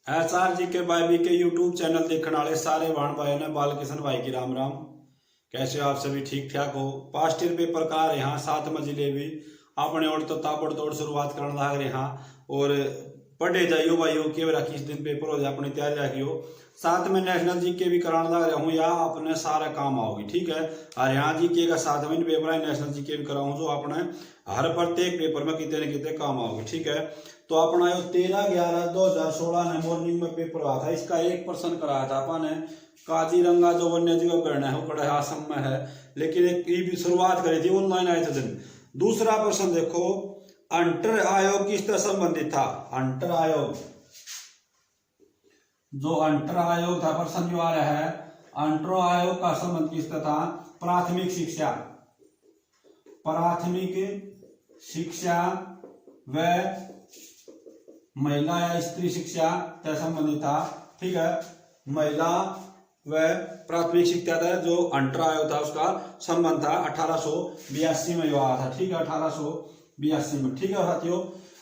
SR जी के भाई के यूट्यूब चैनल देखने वाले सारे भाण भाइयों ने बाल किशन भाई की राम राम। कैसे हो आप सभी? ठीक ठाक हो? पास्ट ईयर पेपर का यहाँ 7 जिले भी अपने और तो ताबड़तोड़ शुरुआत करने लग रहे हैं और पढ़े जाइयो भाइयों के बेरा किस दिन पेपर हो जाए अपनी तैयारी रखियो। साथ में नेशनल जीके भी कराने लग रहा हूँ या अपने सारा काम आओगी, ठीक है। और यहाँ जीके का 7 पेपर है, नेशनल जीके भी कराऊँ जो अपने हर प्रत्येक पेपर में कितने न कितने काम आओगे, ठीक है। तो अपना यो 13/11/2016 ने मॉर्निंग में पेपर हुआ था, इसका 1 प्रश्न कराया था अपन ने। काजीरंगा जो वन्य जीव अभ्यारण्य है वो कड़े आसम में है, लेकिन एक शुरुआत करी थी ऑनलाइन आए थे दिन। दूसरा प्रश्न देखो, अंतर आयोग किससे संबंधित था? अंतर आयोग, जो अंतर आयोग था प्रश्न जो आ रहा है, अंतर आयोग का संबंध किससे था? प्राथमिक शिक्षा, प्राथमिक शिक्षा व महिला या स्त्री शिक्षा से संबंधित था, ठीक है। महिला व प्राथमिक शिक्षा था जो अंतर आयोग था उसका संबंध था 1882 में हुआ था, ठीक है, 1882 में, ठीक है साथियों।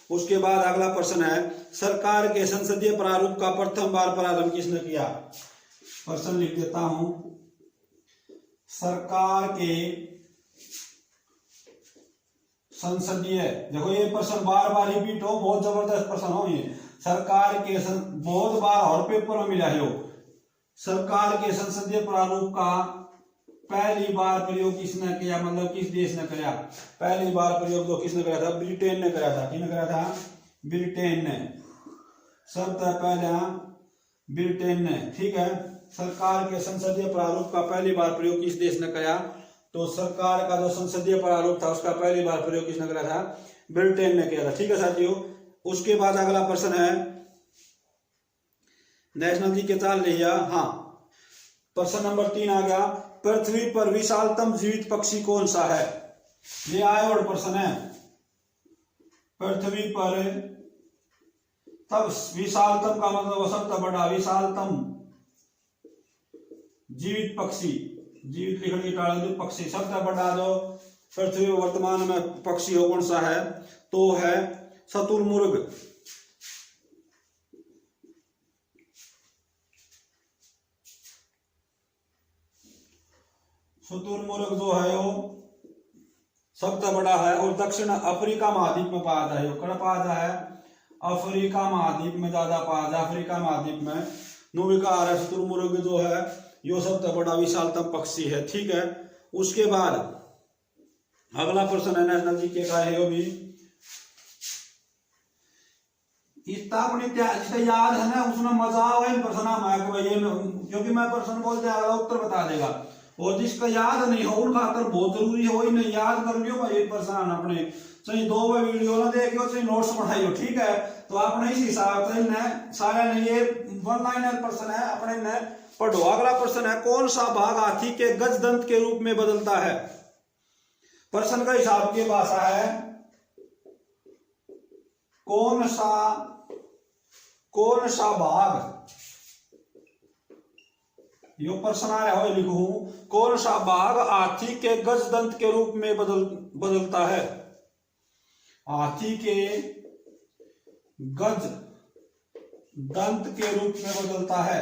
उसके बाद अगला प्रश्न है, सरकार के संसदीय प्रारूप का प्रथम बार प्रारंभ किसने किया? प्रश्न लिख देता हूं, सरकार के संसदीय, देखो ये प्रश्न बार बार रिपीट हो, बहुत जबरदस्त प्रश्न हो ये। सरकार के बहुत बार और पेपर में मिला है। सरकार के संसदीय प्रारूप का पहली बार प्रयोग किसने किया, मतलब किस देश ने किया? पहली बार प्रयोग जो किसने किया था? ब्रिटेन ने किया था। किसने किया था? ब्रिटेन ने, सबसे पहले ब्रिटेन ने, ठीक है। सरकार के संसदीय प्रारूप का पहली बार प्रयोग किस देश ने किया? तो सरकार का जो संसदीय प्रारूप था उसका पहली बार प्रयोग किसने किया था? ब्रिटेन ने किया था, ठीक है साथियों। उसके बाद अगला प्रश्न है, नेशनल जी के चाल लिया, हाँ, प्रश्न नंबर 3 आ गया, पृथ्वी पर विशालतम जीवित पक्षी कौन सा है? ये आया और प्रश्न है, पृथ्वी पर तब विशालतम का मतलब सबसे बड़ा, विशालतम जीवित पक्षी, जीवित लिखने की टाल पक्षी, सबसे बड़ा जो पृथ्वी वर्तमान में पक्षी हो कौन सा है? तो है शुतुरमुर्ग। शुतुरमुर्ग जो है वो सबसे बड़ा है और दक्षिण अफ्रीका महाद्वीप में पाया जाए। कहाँ पाया जाए? अफ्रीका महाद्वीप में ज्यादा पाया जाए, अफ्रीका महाद्वीप में। नुविकार शुतुरमुर्ग जो है यो सबसे बड़ा विशालतम पक्षी है, ठीक है। उसके बाद अगला प्रश्न है नेशनल जीके का है, वो भी जिसे याद है ना उसमें मजा आवे प्रश्न, क्योंकि मैं प्रश्न बोलते अगला उत्तर बता देगा, और जिसका याद नहीं हो उन खातर बहुत जरूरी है वही नहीं याद कर लियो भाई प्रश्न अपने, चाहे 2 वीडियो ना देखियो चाहे नोट्स पढ़ाइयो, ठीक है। तो आपने इस हिसाब से सारा नहीं, ये 1 लाइनर प्रश्न है, अपने ने पढ़ो। अगला प्रश्न है, कौन सा भाग हाथी के गजदंत के रूप में बदलता है? प्रश्न का हिसाब के भाषा है, कौन सा भाग, यो प्रश्न आ रहा है लिखूं, कौन सा भाग हाथी के गजदंत के रूप में बदलता है? हाथी के गज दंत के रूप में बदलता है,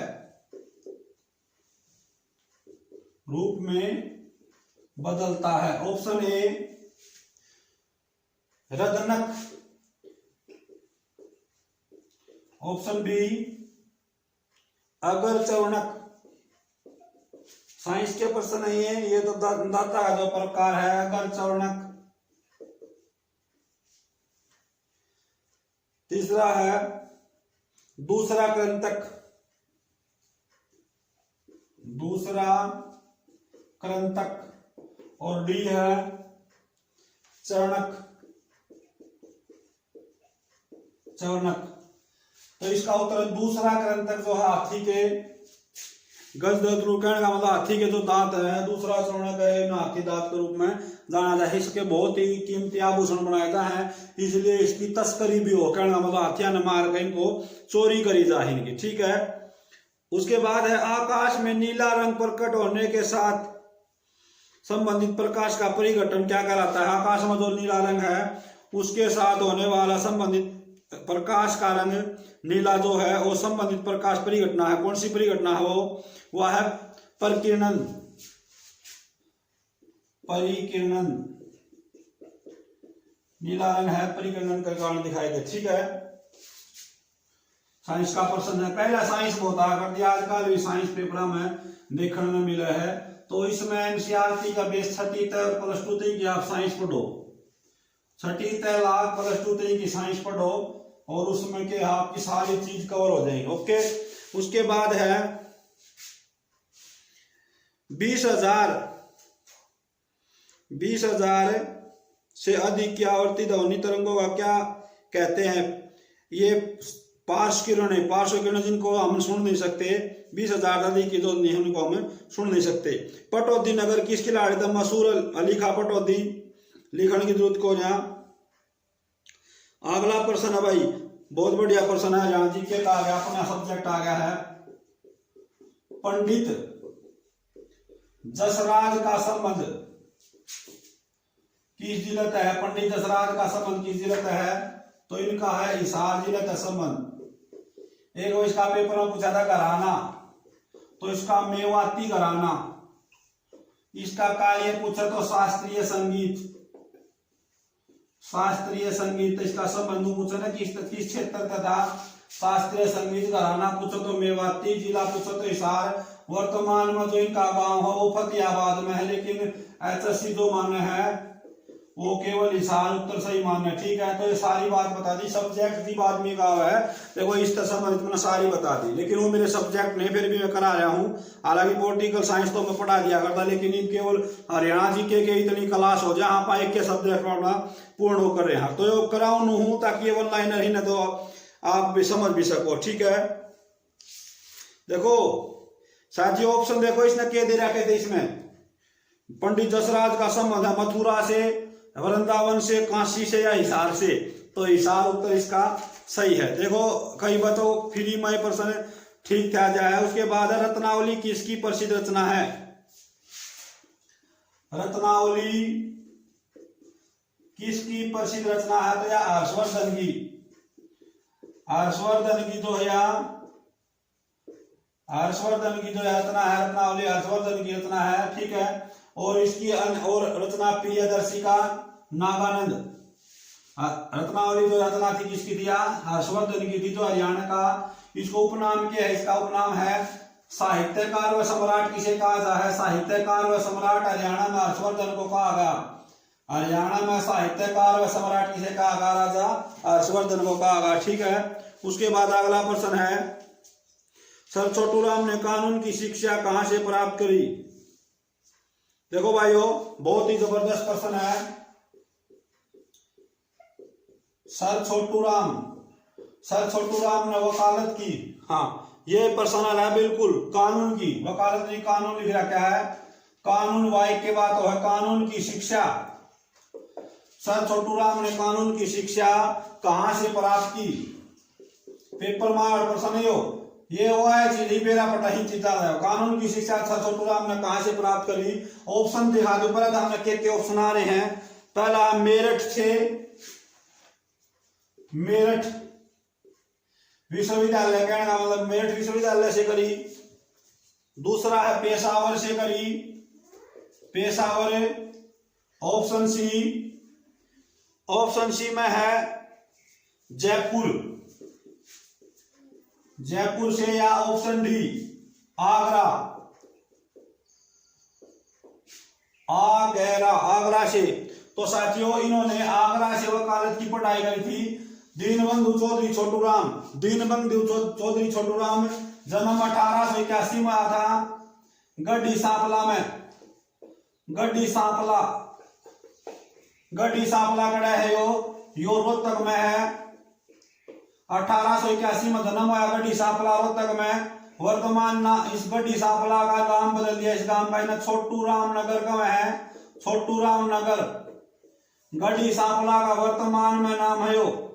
रूप में बदलता है। ऑप्शन ए रदनक, ऑप्शन बी अगरचरणक। साइंस के प्रश्न नहीं है ये, तो दाता का जो प्रकार है अगरचरणक। तीसरा है दूसरा कृंतक, दूसरा कृंतक। और डी है चरणक, चरणक। तो इसका उत्तर दूसरा कृंतक जो है हाथी के गजदंत रूप, कहने का मतलब हाथी के जो दांत है, दूसरा चरणक है हाथी दांत के रूप में जाना जाए। इसके बहुत ही कीमती आभूषण बनाए जाए हैं, इसलिए इसकी तस्करी भी हो, कहने का मतलब हाथिया ने मार कर इनको चोरी करी जाए इनकी, ठीक है। उसके बाद है, आकाश में नीला रंग प्रकट होने के साथ संबंधित प्रकाश का परिघटन क्या कहलाता है? आकाश में जो नीला रंग है उसके साथ होने वाला संबंधित प्रकाश का रंग नीला जो है वो संबंधित प्रकाश परिघटना है। कौन सी परिघटना है वो? वह है परिकिरणन। परिकिरणन नीला रंग है, परिकिरणन के कारण दिखाई दे। ठीक है, साइंस का प्रश्न है। पहला साइंस बहुत आ कर दिया, आजकल भी साइंस पेपर में देखने में मिला है। तो इसमें एनसीईआरटी का बेस 6ठी तक और प्लस 2 तक की आप साइंस पढ़ो, 6ठी तक लाख प्लस 2 तक की साइंस पढ़ो और उसमें के आपकी सारी चीज कवर हो जाएगी। ओके, उसके बाद है 20,000 से अधिक की आवर्ती ध्वनि तरंगों का क्या कहते हैं? ये पार्श्व किरणें, पार्श्व किरणें जिनको हम सुन नहीं सकते, 20,000 अधिक की ध्वनि उनको हम सुन नहीं सकते। पटौदी नगर किसकी लाड़ी था? मशहूर अली खा पटौदी, लिखने की जरूरत को। यहाँ अगला प्रश्न है भाई, बहुत बढ़िया प्रश्न है। यहाँ जीके का आ गया, अपना सब्जेक्ट आ गया है। पंडित जसराज का संबंध किस जिले से है? पंडित जसराज का संबंध किस जिले से है? तो इनका है हिसार जिले का संबंध। एक वो इसका पेपर में पूछा था घराना, तो इसका मेवाती घराना। इसका कार्य पूछा तो शास्त्रीय संगीत, शास्त्रीय संगीत। इसका संबंध पूछा ना किस क्षेत्र का था? शास्त्रीय संगीत घराना पूछो तो मेवाती, जिला पूछो तो हिसार। वर्तमान में जो इनका गांव है वो फतेहाबाद में है, लेकिन एचएससी जो मान्य है वो केवल हिसार उत्तर सही मान्य। ठीक है, तो ये सारी बात बता दी। सब्जेक्ट की बात में गाँव है, देखो इस संबंधित मैंने सारी बता दी, लेकिन वो मेरे सब्जेक्ट नहीं, फिर भी मैं करा रहा हूँ। हालांकि पॉलिटिकल साइंस तो मैं पढ़ा दिया करता, लेकिन केवल हरियाणा जीके के इतनी क्लास हो जाए आप एक के सब्जेक्ट पढ़ना पूर्ण होकर रहे हैं, तो ये कराऊन हूँ ताकि ये वन लाइनर ही ना तो आप भी समझ भी सको। ठीक है, देखो साथी ऑप्शन देखो, इसने क्या दे रखे थे इसमें? पंडित जसराज का संबंध है मथुरा से, वृंदावन से, काशी से या हिसार से, तो हिसार उत्तर इसका सही है। देखो कई बताओ फ्री में प्रश्न ठीक था जाए। उसके बाद रत्नावली किसकी प्रसिद्ध रचना है? रत्नावली किसकी प्रसिद्ध रचना है? तो या हर्षवर्धन की, हर्षवर्धन की जो है, हर्षवर्धन की जो रचना है रत्नावली, हर्षवर्धन की रचना है। ठीक है, और इसकी और रचना प्रियदर्शी का नागानंद। रत्नावली जो रचना थी किसकी थी? हर्षवर्धन की थी, जो हरियाणा का। इसको उपनाम क्या है? इसका उपनाम है साहित्यकार व सम्राट। किसे कहा जाता है? साहित्यकार व सम्राट। हरियाणा में हर्षवर्धन को कहा गया, हरियाणा में साहित्यकार व सम्राट किसे कहा गया? राजा हर्षवर्धन को कहा गया। ठीक है, उसके बाद अगला प्रश्न है, सर छोटूराम ने कानून की शिक्षा कहां से प्राप्त करी? देखो भाइयों बहुत ही जबरदस्त प्रश्न है। सर छोटूराम ने वकालत की। हाँ, ये प्रश्न है बिल्कुल कानून की, वकालत नहीं, कानून लिख रखा है। कानून वाई के बात है, कानून की शिक्षा। सर छोटूराम ने कानून की शिक्षा कहां से प्राप्त की? पेपर मार प्रश्न ये वो है चीज मेरा पता ही चीजा है। कानून की शिक्षा सर छोटूराम ने कहां से प्राप्त करी? ऑप्शन दिखा दो, पहले हमने के ऑप्शन आ रहे हैं। पहला मेरठ से, मेरठ विश्वविद्यालय, कहने का मतलब मेरठ विश्वविद्यालय से करी। दूसरा है पेशावर से करी, Peshawar. Option C, option C में है जयपुर, जयपुर से। या ऑप्शन डी आगरा, आगरा से। तो साथियों इन्होंने आगरा से वकालत की पढ़ाई करी थी। दीनबंधु चौधरी छोटूराम, दीनबंधु चौधरी छोटूराम जन्म 1881 में आया था गड्डी सांपला में। गड्डी सांपला कड़ा है यो रोहतक में है। 1881 में जन्म हुआ गड्डी सांपला रोहतक में। वर्तमान ना इस गड्डी सांपला का नाम बदल दिया, इस गांव का ना छोटूराम नगर का है, छोटूराम नगर। गड्डी सांपला का वर्तमान में नाम है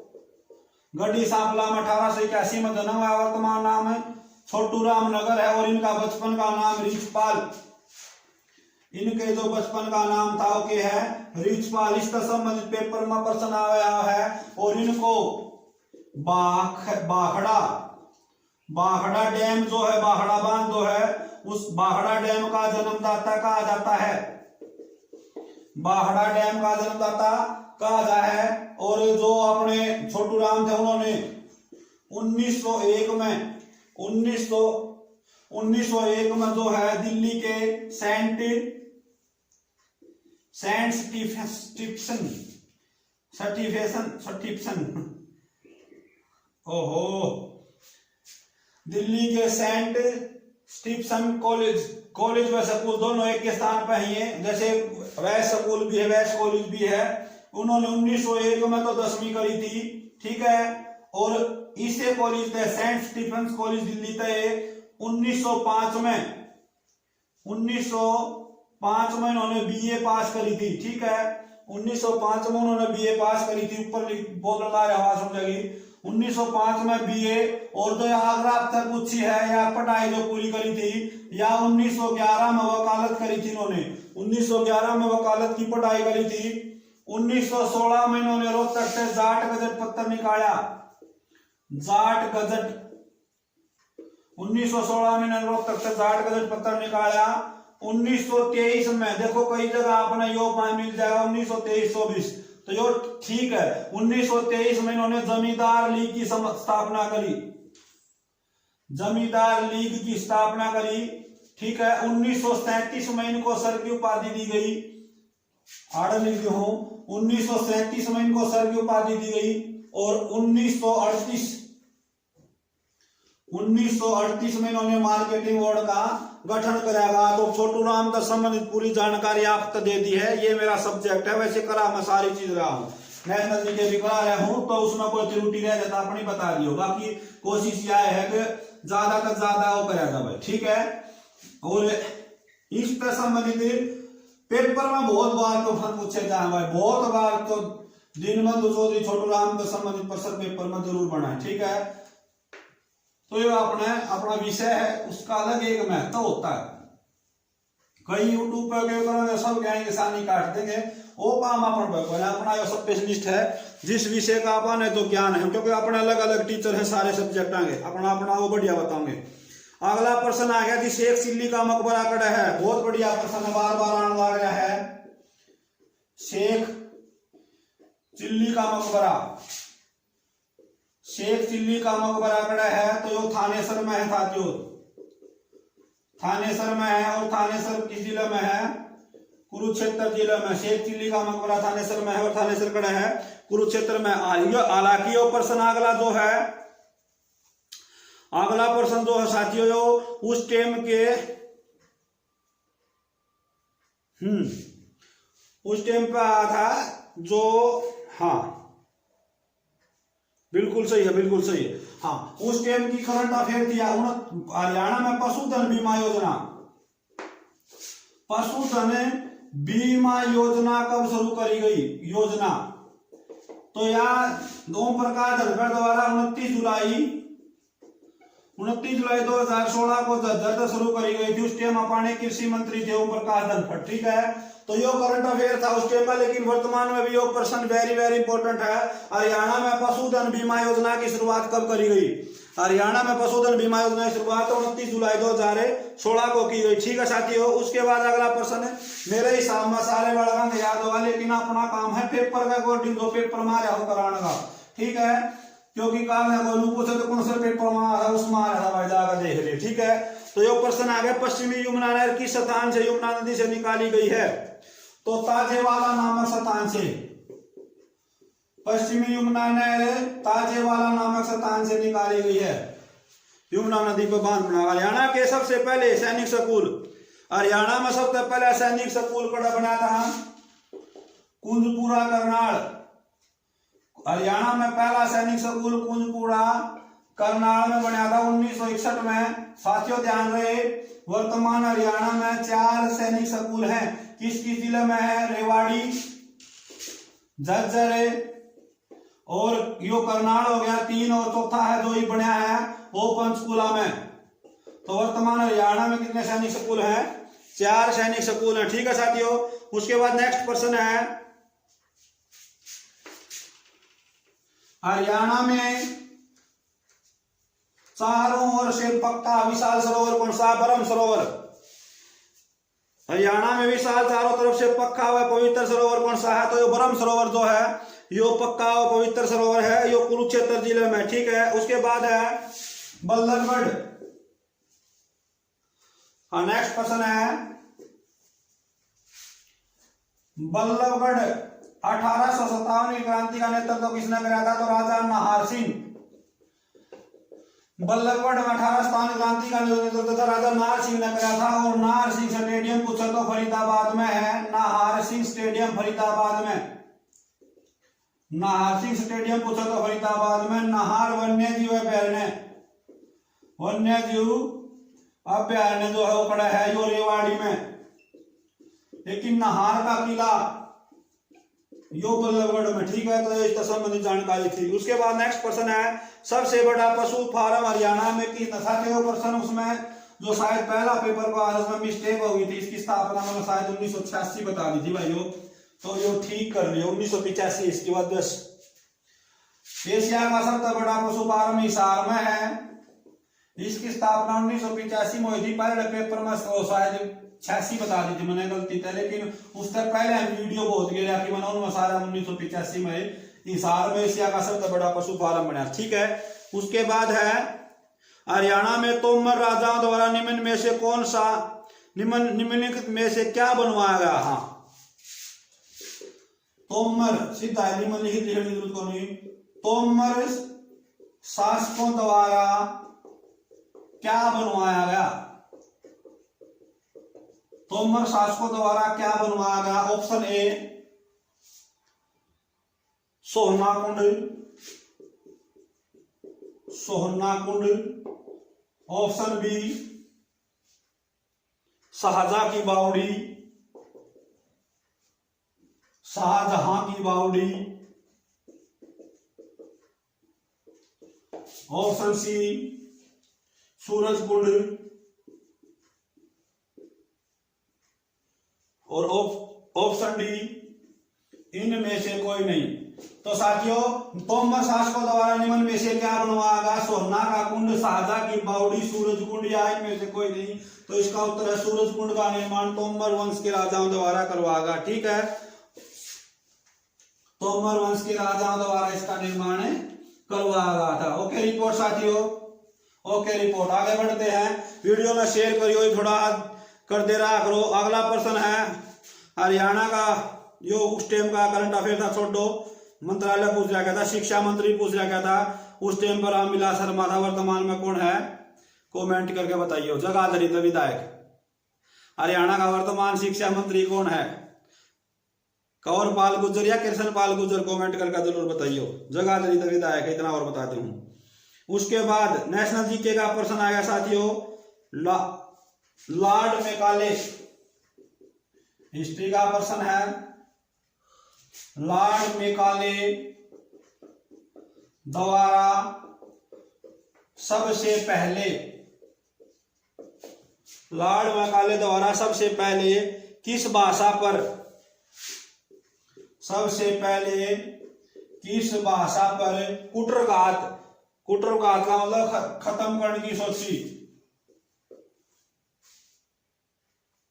गड्डी सांपला में 1881 में जन्म हुआ, वर्तमान नाम है छोटूराम नगर है। और इनका बचपन का नाम रिचपाल, इनके जो बचपन का नाम था वो क्या है? रिचपाल। इसका संबंधित पेपर में प्रश्न आया है। और इनको बाखड़ा, बाखड़ा डैम जो है, बाखड़ा बांध जो है, उस बाखड़ा डैम का जन्मदाता कहा जाता है, बाखड़ा डैम का जन्मदाता कहा जाता है। और जो अपने छोटू राम थे उन्होंने 1901 में जो है दिल्ली के सेंट स्टीफेंसन ओहो दिल्ली के सेंट स्टीफेंसन कॉलेज व स्कूल दोनों एक के स्थान पर ही है, जैसे वैस स्कूल भी है, वैस कॉलेज भी है। उन्होंने 1901 में तो 10वीं करी थी, ठीक है। और इसे कॉलेज थे सेंट स्टीफेंस कॉलेज दिल्ली थे 1905 में इन्होंने बीए पास करी थी, ठीक है। 1905 में उन्होंने बीए पास करी थी, ऊपर बोलना आवाज समझेगी। 1905 में बीए, और जो आगरा तक पूछी है या पढ़ाई जो पूरी करी थी, या 1911 में वकालत करी थी इन्होंने, 1911 में वकालत की पढ़ाई करी थी। 1916 में इन्होंने रोहतक से जाट गजट पत्र निकाला, जाट गजट 1916 में इन्होंने रोहतक से जाट गजट पत्र निकाला। 1923 में देखो कई जगह आपने यो मिल जाएगा 1923-24, तो यो ठीक है। 1923 में इन्होंने जमींदार लीग की स्थापना करी, जमींदार लीग की स्थापना करी, ठीक है। 1937 में इनको सर की उपाधि दी गई, आड़ लिख दिया हूं, 1937 में इनको सर की उपाधि दी गई। और 1938 में इन्होंने मार्केटिंग बोर्ड का गठन करेगा। तो छोटू राम से संबंधित पूरी जानकारी आपको दे दी है, ये मेरा सब्जेक्ट है। वैसे करा मैं सारी चीज रहा हूँ, नेशनल जीके भी करा रहा हूँ, तो उसमें कोई त्रुटि रह जाता अपनी बता दियो। बाकी कोशिश यह है कि ज्यादा तक ज्यादा वो करेगा भाई, ठीक है। और इससे संबंधित पेपर में बहुत बार क्वेश्चन पूछे जाए भाई, बहुत बार। तो दीनबंधु चौधरी छोटू राम से संबंधित प्रश्न पेपर में जरूर बनाए, ठीक है। तो ये अपना विषय है, उसका अलग एक महत्व होता है। कई यूट्यूब पर करेंगे सब कहेंगे सानी काट देंगे, वो काम अपना जो स्पेशलिस्ट है, जिस विषय का अपने जो ज्ञान है, क्योंकि अपने अलग अलग टीचर है सारे सब्जेक्ट आगे, अपना वो बढ़िया बताओगे। अगला प्रश्न आ गया कि शेख चिल्ली का मकबरा कड़ा है, बहुत बढ़िया प्रश्न है, बार बार आने लग रहा है। शेख चिल्ली का मकबरा, शेख चिल्ली का मकबरा कड़ा है, तो यो थानेसर में है साथियों, थानेसर में है। और थानेसर किस जिले में है? कुरुक्षेत्र जिले में। शेख चिल्ली का मकबरा थानेसर में है और थानेसर कड़ा है कुरुक्षेत्र में। हालांकि यो प्रश्न अगला जो है, अगला प्रश्न जो है साथियों, यो उस टाइम के उस टाइम पे आया था जो, हाँ बिल्कुल सही है, बिल्कुल सही है। हाँ, उस टाइम की करंट अफेयर थी हरियाणा में पशुधन बीमा योजना, पशुधन बीमा योजना कब शुरू करी गई योजना? तो यार ओम प्रकाश धनखड़ द्वारा 29 जुलाई 2016 को जद शुरू करी गई थी। उस टाइम अपने कृषि मंत्री थे ओम प्रकाश धनखड़, ठीक है। तो यो करंट अफेयर था उस टाइम पर, लेकिन वर्तमान में भी यो प्रश्न वेरी वेरी इंपॉर्टेंट है। हरियाणा में पशुधन बीमा योजना की शुरुआत कब करी गई? हरियाणा में पशुधन बीमा योजना की शुरुआत 29 जुलाई 2016 को की गई, ठीक है साथियों। उसके बाद अगला प्रश्न है, मेरे हिसाब में सारे बड़ा याद होगा, लेकिन अपना काम है पेपर का अकॉर्डिंग जो पेपर मारे हो कराने का, ठीक है। क्योंकि काल है पूछे तो कौन सा पेपर मारा उसमें आ रहा भाई, जाकर देख लिया, ठीक है। तो ये प्रश्न आ गया, पश्चिमी यमुना नहर किस स्थान से यमुना नदी से निकाली गई है? तो ताजेवाला नामक स्थान से, पश्चिमी यमुना नहर ताजेवाला नामक स्थान से निकाली गई है। यमुना नदी पर बांध बना। हरियाणा के सबसे पहले सैनिक स्कूल, हरियाणा में सबसे पहले सैनिक स्कूल बना था कुंजपुरा करनाल। हरियाणा में पहला सैनिक स्कूल कुंजपुरा करनाल में बना था 1961 में। साथियों ध्यान रहे, वर्तमान हरियाणा में 4 सैनिक स्कूल हैं। किस किस जिले में है? रेवाड़ी, झज्जर और यो करनाल हो गया 3, और चौथा है जो ही बना है वो पंचकुला में। तो वर्तमान हरियाणा में कितने सैनिक स्कूल हैं? 4 सैनिक स्कूल हैं, ठीक है साथियों। उसके बाद नेक्स्ट प्रश्न है, हरियाणा में चारों ओर से पक्का विशाल सरोवर कौन सा? ब्रह्म सरोवर। हरियाणा में विशाल चारों तरफ से पक्का हुआ पवित्र सरोवर कौन सा है? तो ये ब्रह्म सरोवर जो है यो पक्का और पवित्र सरोवर है, यो कुरुक्षेत्र जिले में। ठीक है, उसके बाद है बल्लभगढ़। हाँ, नेक्स्ट प्रश्न है बल्लभगढ़ 1857 की क्रांति का नेतृत्व किसने कराया था? तो राजा नाहर सिंह। बल्लभगढ़ में 1857 क्रांति का नेतृत्व था राजा नाहर सिंह ने कराया था। और नाहर सिंह स्टेडियम पूछा तो फरीदाबाद में है। नाहर सिंह स्टेडियम फरीदाबाद में। नाहर सिंह स्टेडियम पूछा तो फरीदाबाद में। नाहर वन्य जीव अभ्यारण्य, वन्य जीव अभ्यारण्य जो है वो पड़ा है यो रेवाड़ी में। लेकिन नाहर का किला यो बल्लभगढ़ में। ठीक है, तो इससे संबंधित जानकारी थी। उसके बाद नेक्स्ट प्रश्न है सबसे बड़ा पशु फार्म हरियाणा में किस था? वो प्रश्न उसमें जो शायद पहला पेपर का उसमें मिस्टेक हो गई थी। इसकी स्थापना मैंने शायद 1986 बता दी थी भाइयों, तो यो ठीक कर लियो 1985। इसके बाद बस एशिया का सबसे बड़ा पशु फार्म हिसार में है। इसकी स्थापना 1985 में हुई थी। पहले पेपर में शायद 86 बता दी थी, मैंने गलती थी, लेकिन उससे पहले हम वीडियो बहुत गिरा कि मैंने उनमें सारा 1985 में हिसार में एशिया का सबसे बड़ा पशु फार्म बना। ठीक है, उसके बाद है हरियाणा में तोमर राजाओं द्वारा निम्न में से कौन सा निम्नलिखित में से क्या बनवाया गया? हाँ, तोमर सीधा निम्नलिखित लिखने की जरूरत नहीं। तोमर शासकों द्वारा क्या बनवाया गया? तोमर शासकों द्वारा क्या बनवाया गया? Option A Sohna Kund, Sohna Kund. Option B Shahjahan की बावड़ी, शाहजहां की बावड़ी। Option C Suraj Kund. और ऑप्शन डी इनमें से कोई नहीं। तो साथियों, तोमर शासकों द्वारा निम्न में से क्या बनवाया गया? सोहना का कुंड, शाहजहां की बावड़ी, सूरज कुंड, या इनमें से कोई नहीं। तो इसका उत्तर है सूरज कुंड का निर्माण तोमर वंश के राजाओं द्वारा करवाया गया। ठीक है, तोमर वंश के राजाओं द्वारा इसका निर्माण करवाया गया था। ओके रिपोर्ट साथियों, ओके रिपोर्ट। आगे बढ़ते हैं, वीडियो में शेयर करियो, थोड़ा कर दे रहा करो। अगला प्रश्न है हरियाणा का जो उस टाइम का करंट अफेयर था, छोड़ो, मंत्रालय पूछ रहा था, शिक्षा मंत्री पूछ रहा था उस टाइम पर रामविलास शर्मा था। वर्तमान में कौन है? कमेंट करके बताइए। जगाधरी विधायक। हरियाणा का वर्तमान शिक्षा मंत्री कौन है? कंवर पाल गुर्जर या कृष्ण पाल गुर्जर? कमेंट करके जरूर बताइए। जगाधरी विधायक, इतना और बताते हूं। उसके बाद नेशनल जीके का प्रश्न आएगा साथियों, लॉर्ड मेकाले। हिस्ट्री का प्रश्न है लॉर्ड मेकाले द्वारा सबसे पहले, लॉर्ड मेकाले द्वारा सबसे पहले किस भाषा पर, सबसे पहले किस भाषा पर कुटरघात, कुटरघात का मतलब खत्म करने की सोची,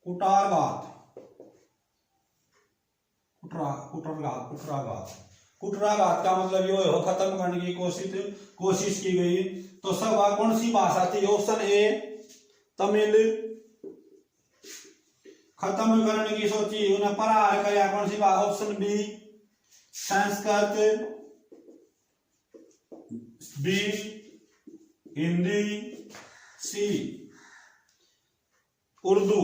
कुटारघात, कुटराघात, कुटराघात, कुटराघात का मतलब ये हो खत्म करने की कोशिश की गई। तो सब कौन सी भाषा थी? ऑप्शन ए तमिल, खत्म करने की सोची, उन्हें प्रहार कराया कौन सी भाषा? Option B Sanskrit, B Hindi, C Urdu.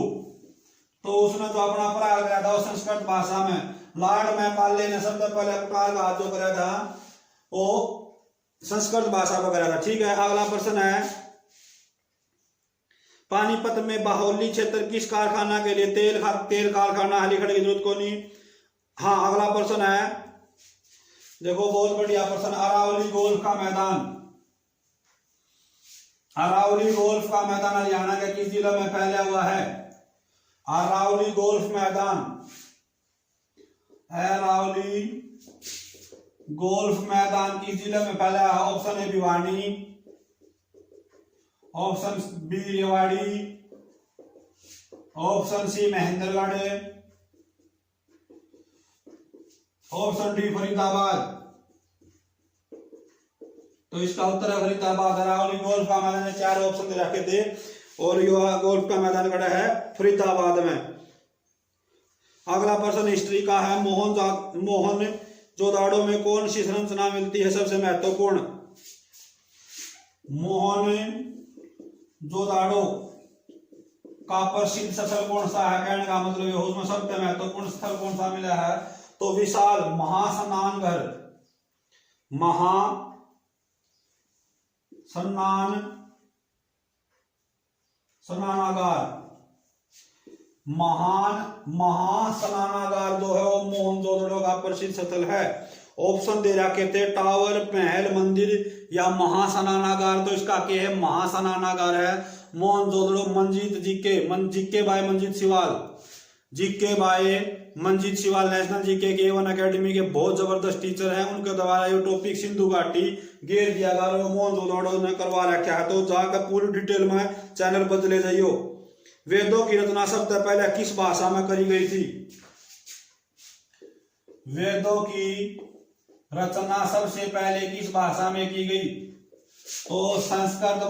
तो उसने जो अपना प्रहार कराया था वो संस्कृत भाषा में। लॉर्ड मेकाले ने सबसे पहले कुटारघात जो कराया था वो संस्कृत भाषा पर कराया था। ठीक है, अगला प्रश्न है पानीपत में बाहोली क्षेत्र किस कारखाना के लिए तेल कारखाना है? लिखने की जरूरत को नहीं। हाँ, अगला प्रश्न है, देखो बहुत बढ़िया प्रश्न, अरावली गोल्फ का मैदान। अरावली गोल्फ का मैदान हरियाणा के किस जिले में फैला हुआ है? अरावली गोल्फ मैदान, अरावली गोल्फ मैदान किस जिले में फैला है? Option A Bhiwani, option B Rewari, option C Mahendragarh, option D Faridabad. तो इसका उत्तर है फरीदाबाद। अरावली गोल्फ का मैदान 4 ऑप्शन दे रखे थे और यह गोल्फ का मैदान खड़ा है फरीदाबाद में। अगला प्रश्न हिस्ट्री का है। मोहन जोदाड़ो में कौन सी संरचना मिलती है सबसे महत्वपूर्ण? मोहन जोदाड़ो का प्रसिद्ध स्थल कौन सा है? कहने का मतलब है उसमें सबसे महत्वपूर्ण स्थल कौन सा मिला है? तो विशाल महास्नानघर, स्नानागार, महास्नानागार जो है वो मोहनजोदड़ो का प्रसिद्ध स्थल है। ऑप्शन दे रखे थे टावर, महल, मंदिर या महास्नानागार। तो इसका क्या है? महास्नानागार है। Mohenjodaro GK by Manjeet Siwal national GK के A1 अकेडमी के बहुत जबरदस्त टीचर हैं। उनके द्वारा ये टॉपिक सिंधु घाटी घेर दिया गया, मोहनजोदड़ो ने करवा रखा है। तो जाकर पूरी डिटेल में चैनल पर चले जाइयो। वेदों की रचना सबसे पहले किस भाषा में करी गई थी? वेदों की रचना सबसे पहले किस भाषा में की गई? तो संस्कृत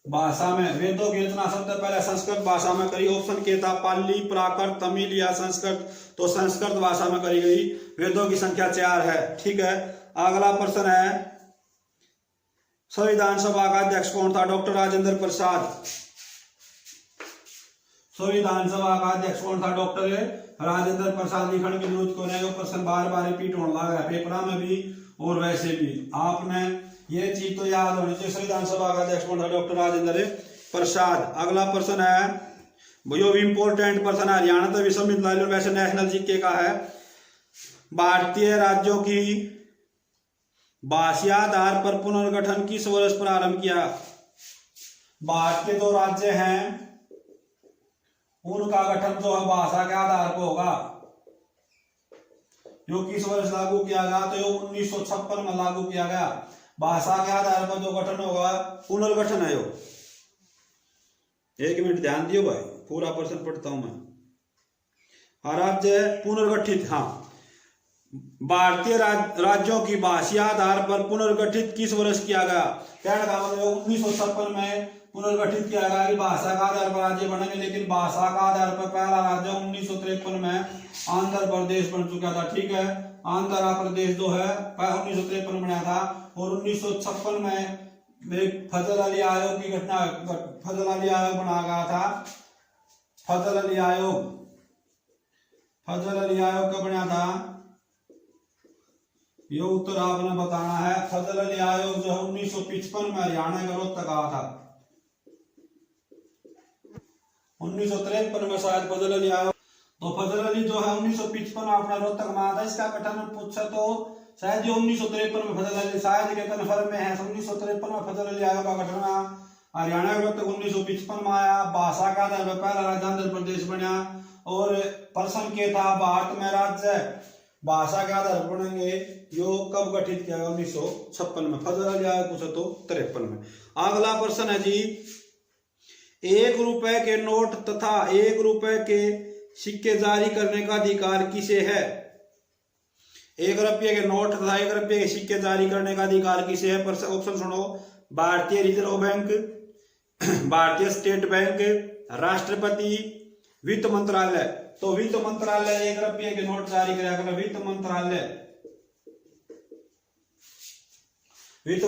भाषा में वेदों की रचना सबसे पहले संस्कृत भाषा में करी। ऑप्शन के था पाली, प्राकृत, तमिल या संस्कृत। तो संस्कृत भाषा में करी गई। वेदों की संख्या 4 है। ठीक है। अगला प्रश्न है संविधान सभा का अध्यक्ष कौन था? डॉक्टर राजेंद्र प्रसाद। संविधान सभा का अध्यक्ष कौन था? डॉक्टर राजेंद्र प्रसाद। लिखने की जरूरत को नहीं, प्रश्न बार बार रिपीट होने लगा है पेपर में भी और वैसे भी। आपने ये चीज तो याद होनी चाहिए। संविधान सभा का अध्यक्ष कौन था? डॉक्टर राजेंद्र प्रसाद। अगला प्रश्न है जो भी इंपोर्टेंट प्रश्न है हरियाणा तो विश्वविद्यालय वैसे नेशनल जीके का है। भारतीय राज्यों की भाषा आधार पर पुनर्गठन किस वर्ष प्रारंभ किया? भारत के जो राज्य हैं उनका गठन जो है भाषा के आधार पर होगा। जो किस वर्ष लागू किया गया? तो ये 1956 में लागू किया गया। भाषा के आधार पर जो गठन होगा पुनर्गठन है। 1 मिनट ध्यान दियो भाई, पूरा प्रश्न पढ़ता हूं मैं। राज्य पुनर्गठित, हाँ, भारतीय राज्यों की भाषा आधार पर पुनर्गठित किस वर्ष किया गया? कहने का मतलब 1956 में पुनर्गठित किया गया कि भाषा का आधार पर राज्य बनेंगे। लेकिन भाषा का आधार पर पहला राज्य 1953 में आंध्र प्रदेश बन चुका था। ठीक है। आंध्र प्रदेश जो है 1953 में बना था और 1956 में फजल अली आयोग की घटना, फजल अली आयोग बना गया था। फजल अली आयोग कब बना था? ये उत्तर आपने बताना है। फजल अली आयोग जो है 1955 में हरियाणा के रोहतक आया था। 1953 में शायद फजल अली आयोग। तो फजल अली जो है 1955 में अपना रोहतक में आया था। इसका गठन पूछा तो शायद ये 1953 में फजल अली, शायद के कन्फर्म में है 1953 में फजल अली आयोग का गठन हरियाणा के रोहतक 1955 में आया। भाषा का आधार पर पहला राज्य आंध्र प्रदेश बना और प्रश्न के था भारत में राज्य भाषा के आधार पर बनेंगे यो कब गठित किया गया? 1956 में। फजल अली आयोग पूछा तो 53 में। अगला प्रश्न है जी 1 रुपए के नोट तथा 1 रुपए के सिक्के जारी करने का अधिकार किसे है? 1 रुपये के नोट तथा 1 रुपये के सिक्के जारी करने का अधिकार किसे है? ऑप्शन सुनो। भारतीय रिजर्व बैंक, भारतीय स्टेट बैंक, राष्ट्रपति, वित्त मंत्रालय। तो वित्त मंत्रालय 1 रुपये के नोट जारी करेगा। वित्त मंत्रालय है। वित्त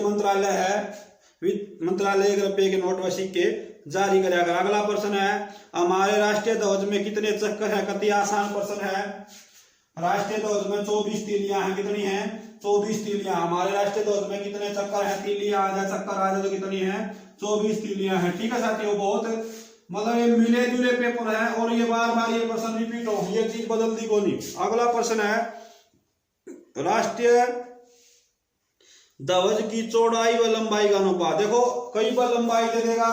मंत्रालय 1 रुपये के नोट व सिक्के जारी करेगा। अगला प्रश्न है हमारे राष्ट्रीय ध्वज में कितने चक्कर है? कति आसान प्रश्न है। राष्ट्रीय ध्वज में 24 तीलियां हैं। कितनी हैं? 24 तीलियां। हमारे राष्ट्रीय ध्वज में कितने चक्कर है? तीलियां आ जाए, चक्कर आ जाए तो कितनी है? 24 तीलियां हैं। ठीक है साथियों, बहुत मतलब ये मिले जुले पेपर है और ये बार बार ये प्रश्न रिपीट हो, ये चीज बदलती को नहीं। अगला प्रश्न है राष्ट्रीय ध्वज की चौड़ाई व लंबाई का अनुपात। देखो कई बार लंबाई दे देगा।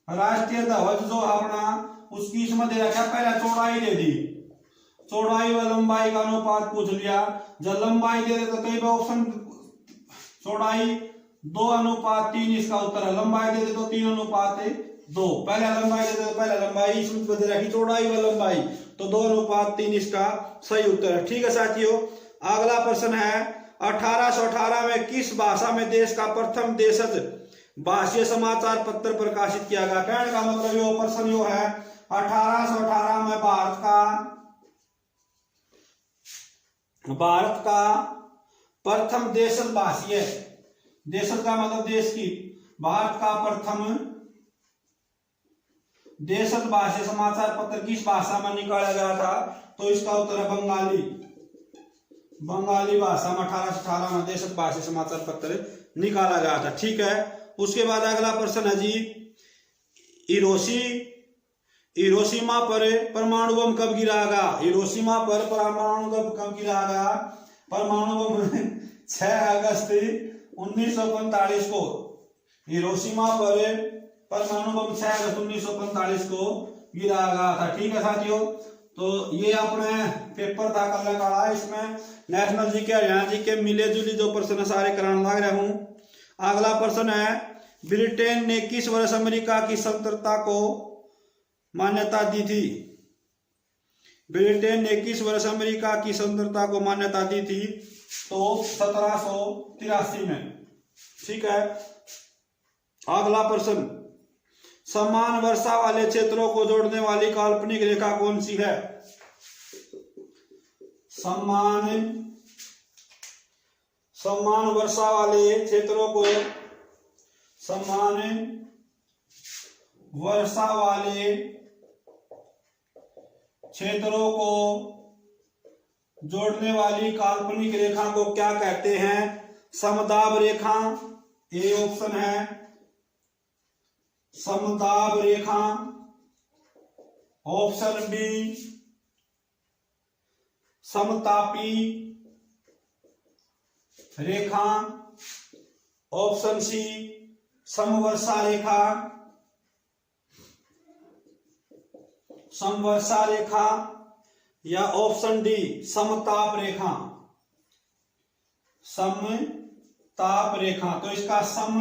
राष्ट्रीय ध्वज जो अपना उसकी इसमें दे रखा, पहले चौड़ाई दे दी चौड़ाई व लंबाई का अनुपात पूछ लिया। जब लंबाई दे दे तो कई बार ऑप्शन चौड़ाई 2:3 इसका उत्तर है, लंबाई दे दे तो 3:2। पहले लंबाई दे दे तो पहले लंबाई, इसमें दे रखी चौड़ाई व लंबाई, तो 2:3 इसका सही उत्तर है। ठीक है साथियों, अगला प्रश्न है 1818 में किस भाषा में देश का प्रथम देशज भाषीय समाचार पत्र प्रकाशित किया गया। कहने का मतलब यो प्रश्न यो है 1818 में भारत का प्रथम देशज भाषीय, देशज का मतलब देश की, भारत का प्रथम देशज भाषीय समाचार पत्र किस भाषा में निकाला गया था, तो इसका उत्तर है बंगाली। बंगाली भाषा में 1818 में देशज भाषीय समाचार पत्र निकाला गया था। ठीक है, उसके बाद अगला प्रश्न है जी हिरोशिमा पर परमाणु बम कब गिरागा। हिरोशिमा पर परमाणु बम कब गिरागा, परमाणु बम 6 अगस्त 1945 को, हिरोशिमा पर परमाणु बम 6 अगस्त 1945 को गिराया था। ठीक है साथियों, तो ये अपने पेपर था कल का, इसमें नेशनल जीके हरियाणा जीके मिले जुली जो प्रश्न सारे कराने लग रहा हूं। अगला प्रश्न है ब्रिटेन ने किस वर्ष अमेरिका की स्वतंत्रता को मान्यता दी थी। ब्रिटेन ने किस वर्ष अमेरिका की स्वतंत्रता को मान्यता दी थी, तो 1783 में। ठीक है, अगला प्रश्न समान वर्षा वाले क्षेत्रों को जोड़ने वाली काल्पनिक रेखा कौन सी है। समान वर्षा वाले क्षेत्रों को, समान वर्षा वाले क्षेत्रों को जोड़ने वाली काल्पनिक रेखा को क्या कहते हैं, समदाब रेखा, ये ऑप्शन है समदाब रेखा। ऑप्शन बी समतापी रेखा। ऑप्शन सी समवर्षा रेखा, समवर्षा रेखा, या ऑप्शन डी समताप रेखा, समताप रेखा। तो इसका सम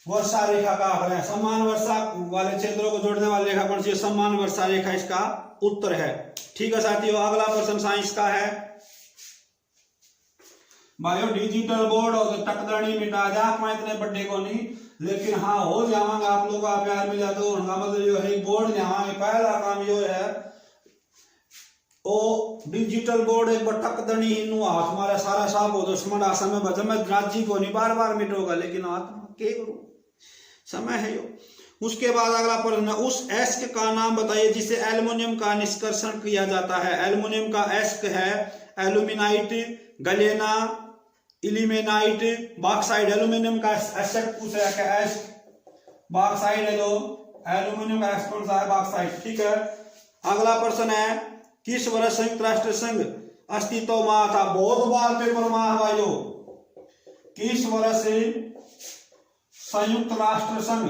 वर्षा रेखा का है, समान वर्षा वाले क्षेत्रों को जोड़ने वाली रेखा कौन सी है, समान वर्षा रेखा इसका उत्तर है। ठीक है साथियों, अगला प्रश्न साइंस का है भाइयों डिजिटल बोर्ड और टकदड़ी मिटा जा, मैं इतने बड़े को नहीं, लेकिन हाँ हो जावांगे आप लोगों का प्यार मिला तो उनका मतलब जो है बोर्ड जावांगे। पहला काम जो है ओ डिजिटल बोर्ड एक बार टकदड़ी हिन्नू हाथ हमारा सारा साफ हो तो समझ समय बचा, मैं राज्य को नहीं बार बार मिटोगा, लेकिन आत्मा के करूं, समय है यो। उसके बाद अगला प्रश्न, उस एस्क का नाम बताइए जिसे एल्युमिनियम का निष्कर्षण किया जाता है। एल्युमिनियम का एस्क है एल्यूमिनाइट, गलेना, इल्यूमिनाइट, बॉक्साइट। एल्यूमिनियम का एस्क पूछ रहा है, एस्क बॉक्साइट है, जो एल्यूमिनियम का एस्क कौन सा है, बॉक्साइट। ठीक है, अगला प्रश्न है किस वर्ष संयुक्त राष्ट्र संघ अस्तित्व में आया था। बहुत बार पेपर में आया भाइयों, किस वर्ष संयुक्त राष्ट्र संघ,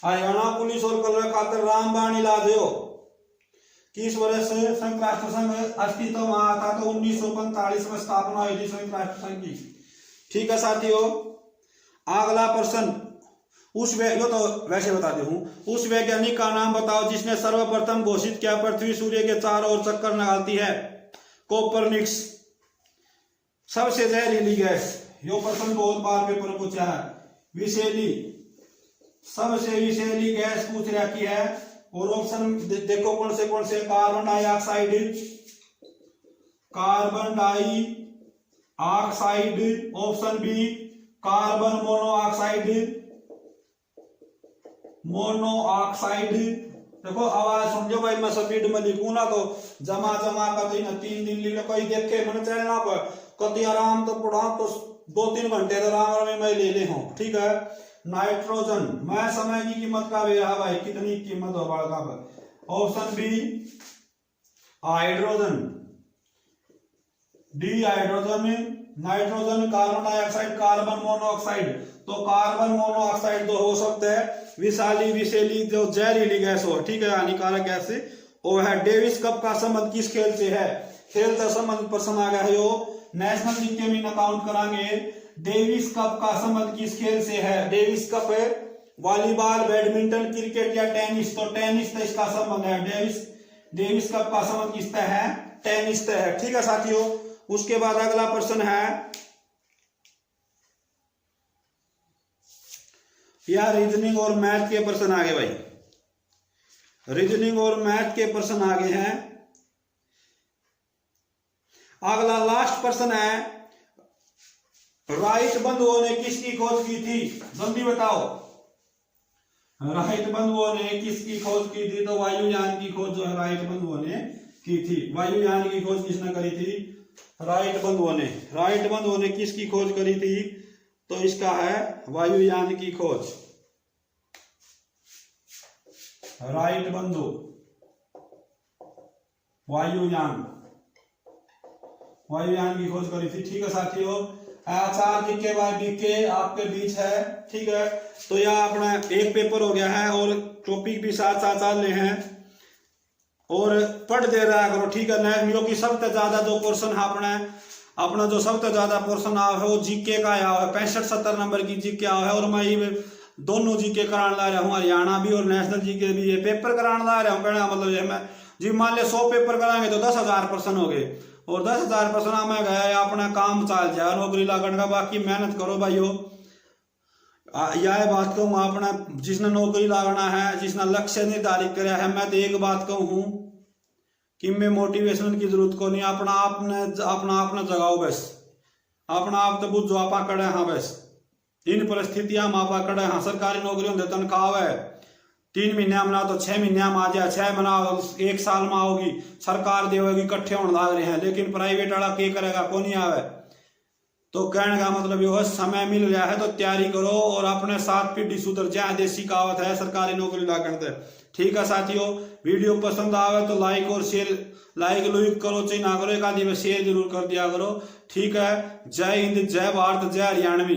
हरियाणा पुलिस और कलर खातर रामबाण इलाज हो, किस वर्ष से संयुक्त राष्ट्र संघ अस्तित्व में आया था, तो 1945 में स्थापना हुई थी संयुक्त राष्ट्र संघ की। ठीक है साथियों, अगला प्रश्न, यो तो वैसे बताते हूं, उस वैज्ञानिक का नाम बताओ जिसने सर्वप्रथम घोषित किया पृथ्वी सूर्य के चारों ओर चक्कर लगाती है। कोपरनिकस। सबसे जहरीली गैस, यो प्रश्न बहुत बार पेपर में पूछा है। विषैली, सबसे विषैली गैस पूछ रखी है, और ऑप्शन देखो कौन से, carbon dioxide, carbon dioxide. Option B carbon monoxide, monoxide. देखो आवाज समझो भाई, मैं स्पीड में लिखूं ना तो जमा कती ना 3 दिन लिख कोई देखे मैंने चलना पर कति आराम तो पढ़ा तो 2-3 घंटे तो आराम में मैं ले ले हूं। ठीक है, नाइट्रोजन, मैं समय की कीमत का भी रहा भाई, कितनी कीमत हो बड़का पर। Option B hydrogen, D hydrogen, nitrogen, carbon dioxide, carbon monoxide. तो कार्बन मोनोऑक्साइड तो हो सकता है विषैली जो जहरीली गैस हो, ठीक है, हानिकारक गैस वो है डेविस कप का संबंध किस खेल से है? खेल का संबंध प्रश्न आ गया है यो नेशनल जीके में अकाउंट कराएंगे। डेविस कप का संबंध किस खेल से है? डेविस कप है वॉलीबॉल, बैडमिंटन, क्रिकेट या टेनिस? तो टेनिस से इसका संबंध है। डेविस कप का संबंध किससे है? टेनिस से है। ठीक है साथियों, उसके बाद अगला प्रश्न है या रीजनिंग और मैथ के प्रश्न आगे भाई, रीजनिंग और मैथ के प्रश्न आगे हैं। अगला लास्ट प्रश्न है राइट बंधुओं ने किसकी खोज की थी? जल्दी बताओ, राइट बंधुओं ने किसकी खोज की थी? तो वायुयान की खोज जो है राइट बंधुओं ने की थी। वायुयान की खोज किसने करी थी? राइट बंधुओं ने। राइट बंधुओं ने किसकी खोज करी थी? तो इसका है वायुयान की खोज। राइट बंधु वायुयान की खोज करी थी। ठीक है साथियों, आचार जीके बाय बीके आपके बीच है। ठीक है, तो यह अपना एक पेपर हो गया है और टॉपिक भी साथ साथ चल रहे हैं और पढ़ दे रहा करो। ठीक है, क्योंकि सबसे ज्यादा जो क्वेश्चन है अपना जो सबसे ज्यादा पोर्शन आया है वो जीके का आया है। 65-70 नंबर की जीके आया है और मैं ये दोनों जीके कराने ला रहा हूँ, हरियाणा भी और नेशनल जीके भी। ये पेपर कराने ला रहा हूँ, कहना मतलब ये मैं जी मान ले 100 पेपर कराएंगे तो 10,000 प्रश्न हो गए और 10,000 प्रश्न में गए अपना काम चल जाए नौकरी लागण का। बाकी मेहनत करो भाइयों, यह बात कहूँ अपना जिसने नौकरी लागना है, जिसने लक्ष्य निर्धारित कराया है, मैं तो एक बात कहूँ कि मैं मोटिवेशन की जरूरत को नहीं, अपना आपने जगाओ बस, अपना आप तो बुझो आपा कड़े। हाँ बस इन परिस्थितियां में आपा कड़े। हाँ सरकारी नौकरी होंगे तनख्वाह है 3 महीने में ना तो 6 महीने में आ जाए, 6 महीना 1 साल में आओगी, सरकार देगी, इकट्ठे होने लग रहे हैं। लेकिन प्राइवेट वाला क्या करेगा? को नहीं आवे। तो कहने का मतलब ये है समय मिल रहा है तो तैयारी करो और अपने साथ पीढ़ी सुधर जाए, देसी कहावत है सरकारी नौकरी लागण दे। ठीक है साथियों, वीडियो पसंद आवे तो लाइक और शेयर, लाइक करो चाहे ना करो, एक आदमी में शेयर जरूर कर दिया करो। ठीक है, जय हिंद, जय भारत, जय हरियाणवी।